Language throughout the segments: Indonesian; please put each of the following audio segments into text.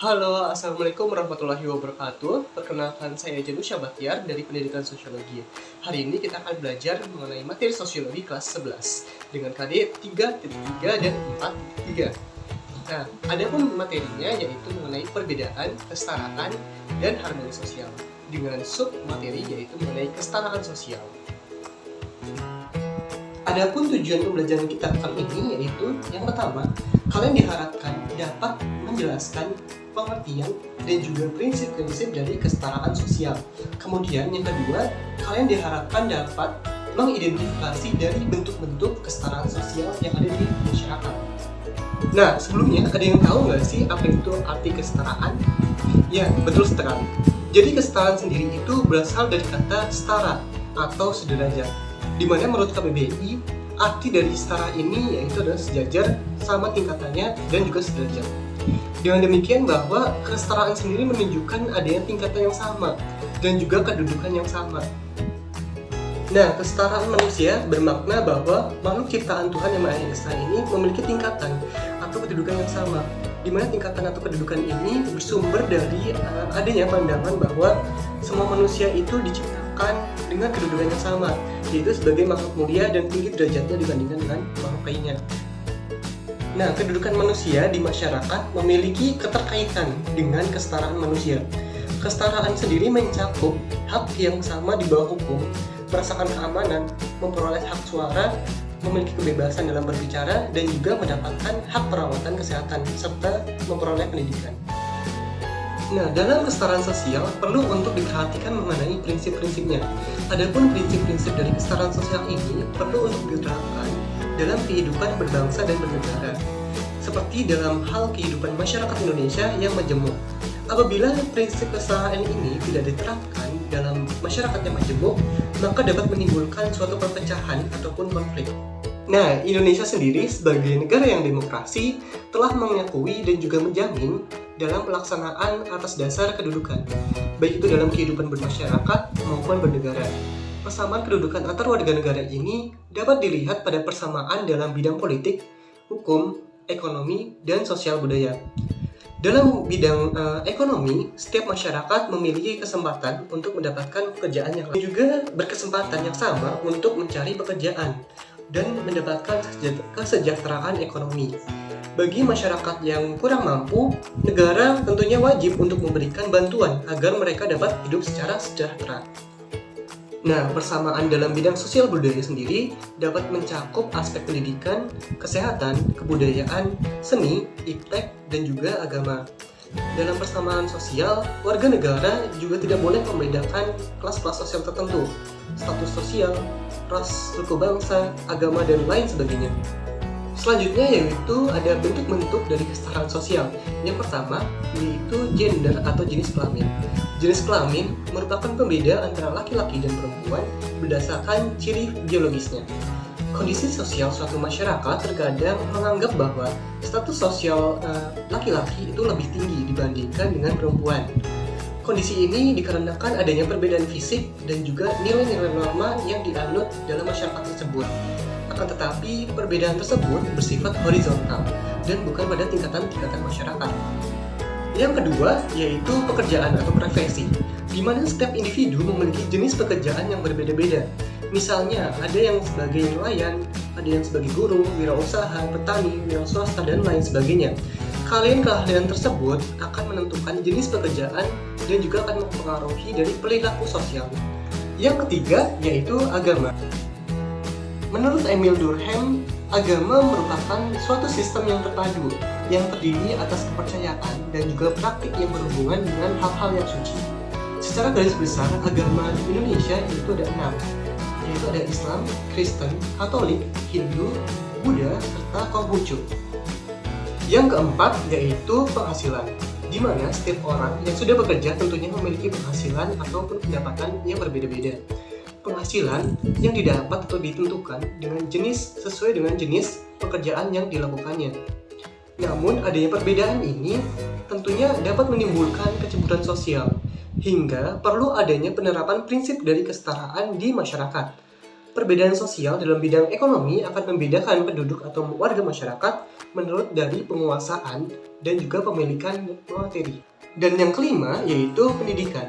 Halo, Assalamualaikum warahmatullahi wabarakatuh. Perkenalkan, saya Janusya Bahtiar dari Pendidikan Sosiologi. Hari ini kita akan belajar mengenai materi sosiologi kelas 11 dengan KD 3.3 dan 4.3. Nah, adapun materinya yaitu mengenai perbedaan, kesetaraan, dan harmoni sosial dengan sub materi yaitu mengenai kesetaraan sosial. Adapun tujuan pembelajaran kita kali ini yaitu yang pertama, kalian diharapkan dapat menjelaskan pengertian dan juga prinsip-prinsip dari kesetaraan sosial. Kemudian yang kedua, kalian diharapkan dapat mengidentifikasi dari bentuk-bentuk kesetaraan sosial yang ada di masyarakat. Nah, sebelumnya ada yang tahu nggak sih apa itu arti kesetaraan? Ya, betul sekali. Jadi kesetaraan sendiri itu berasal dari kata setara atau sederajat, di mana menurut KBBI arti dari setara ini yaitu adalah sejajar, sama tingkatannya, dan juga sederajat. Dengan demikian bahwa kesetaraan sendiri menunjukkan adanya tingkatan yang sama dan juga kedudukan yang sama. Nah, kesetaraan manusia bermakna bahwa makhluk ciptaan Tuhan yang Maha Esa ini memiliki tingkatan atau kedudukan yang sama, di mana tingkatan atau kedudukan ini bersumber dari adanya pandangan bahwa semua manusia itu diciptakan dengan kedudukan yang sama, yaitu sebagai makhluk mulia dan tinggi derajatnya dibandingkan dengan makhluk lainnya. Nah, kedudukan manusia di masyarakat memiliki keterkaitan dengan kesetaraan manusia. Kesetaraan sendiri mencakup hak yang sama di bawah hukum, merasakan keamanan, memperoleh hak suara, memiliki kebebasan dalam berbicara, dan juga mendapatkan hak perawatan kesehatan, serta memperoleh pendidikan. Nah, dalam kesetaraan sosial perlu untuk diperhatikan mengenai prinsip-prinsipnya. Adapun prinsip-prinsip dari kesetaraan sosial ini perlu untuk diterapkan dalam kehidupan berbangsa dan bernegara, seperti dalam hal kehidupan masyarakat Indonesia yang majemuk. Apabila prinsip kesetaraan ini tidak diterapkan dalam masyarakat yang majemuk, maka dapat menimbulkan suatu perpecahan ataupun konflik. Nah, Indonesia sendiri sebagai negara yang demokrasi telah mengakui dan juga menjamin dalam pelaksanaan atas dasar kedudukan, baik itu dalam kehidupan bermasyarakat maupun bernegara. Persamaan kedudukan antar warga negara ini dapat dilihat pada persamaan dalam bidang politik, hukum, ekonomi, dan sosial budaya. Dalam bidang ekonomi, setiap masyarakat memiliki kesempatan untuk mendapatkan pekerjaan yang lain, juga berkesempatan yang sama untuk mencari pekerjaan dan mendapatkan kesejahteraan ekonomi. Bagi masyarakat yang kurang mampu, negara tentunya wajib untuk memberikan bantuan agar mereka dapat hidup secara sejahtera. Nah, persamaan dalam bidang sosial budaya sendiri dapat mencakup aspek pendidikan, kesehatan, kebudayaan, seni, iptek, dan juga agama. Dalam persamaan sosial, warga negara juga tidak boleh membedakan kelas-kelas sosial tertentu, status sosial, ras, suku bangsa, agama, dan lain sebagainya. Selanjutnya yaitu ada bentuk-bentuk dari kesetaraan sosial. Yang pertama yaitu gender atau jenis kelamin. Jenis kelamin merupakan pembeda antara laki-laki dan perempuan berdasarkan ciri biologisnya. Kondisi sosial suatu masyarakat terkadang menganggap bahwa status sosial laki-laki itu lebih tinggi dibandingkan dengan perempuan. Kondisi ini dikarenakan adanya perbedaan fisik dan juga nilai-nilai norma yang dianut dalam masyarakat tersebut. Akan tetapi, perbedaan tersebut bersifat horizontal dan bukan pada tingkatan-tingkatan masyarakat. Yang kedua, yaitu pekerjaan atau profesi, di mana setiap individu memiliki jenis pekerjaan yang berbeda-beda. Misalnya, ada yang sebagai nelayan, ada yang sebagai guru, wirausaha, petani, wira swasta, dan lain sebagainya. Keahlian tersebut akan menentukan jenis pekerjaan dan juga akan mempengaruhi dari perilaku sosial. Yang ketiga, yaitu agama. Menurut Emil Durkheim, agama merupakan suatu sistem yang terpadu, yang terdiri atas kepercayaan dan juga praktik yang berhubungan dengan hal-hal yang suci. Secara garis besar, agama di Indonesia itu ada 6, yaitu ada Islam, Kristen, Katolik, Hindu, Buddha, serta Konghucu. Yang keempat yaitu penghasilan, di mana setiap orang yang sudah bekerja tentunya memiliki penghasilan ataupun pendapatan yang berbeda-beda. Penghasilan yang didapat atau ditentukan dengan sesuai dengan jenis pekerjaan yang dilakukannya. Namun adanya perbedaan ini tentunya dapat menimbulkan kecemburuan sosial, hingga perlu adanya penerapan prinsip dari kesetaraan di masyarakat. Perbedaan sosial dalam bidang ekonomi akan membedakan penduduk atau warga masyarakat menurut dari penguasaan dan juga pemilikan materi. Dan yang kelima yaitu pendidikan,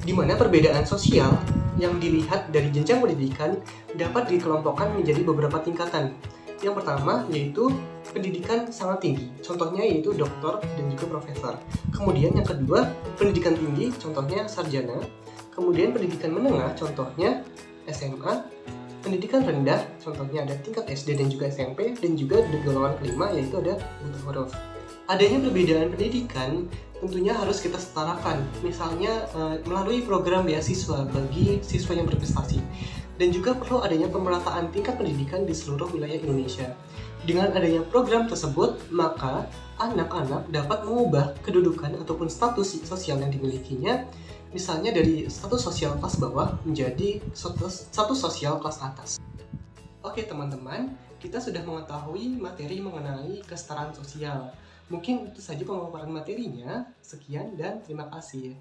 di mana perbedaan sosial yang dilihat dari jenjang pendidikan dapat dikelompokkan menjadi beberapa tingkatan. Yang pertama yaitu pendidikan sangat tinggi, contohnya yaitu doktor dan juga profesor. Kemudian yang kedua, pendidikan tinggi, contohnya sarjana. Kemudian pendidikan menengah, contohnya SMA. Pendidikan rendah, contohnya ada tingkat SD dan juga SMP, dan juga di golongan kelima yaitu ada buta huruf. Adanya perbedaan pendidikan tentunya harus kita setarakan, misalnya melalui program beasiswa bagi siswa yang berprestasi, dan juga perlu adanya pemerataan tingkat pendidikan di seluruh wilayah Indonesia. Dengan adanya program tersebut, maka anak-anak dapat mengubah kedudukan ataupun status sosial yang dimilikinya, misalnya dari status sosial kelas bawah menjadi status sosial kelas atas. Oke teman-teman, kita sudah mengetahui materi mengenai kesetaraan sosial. Mungkin itu saja pemaparan materinya. Sekian dan terima kasih.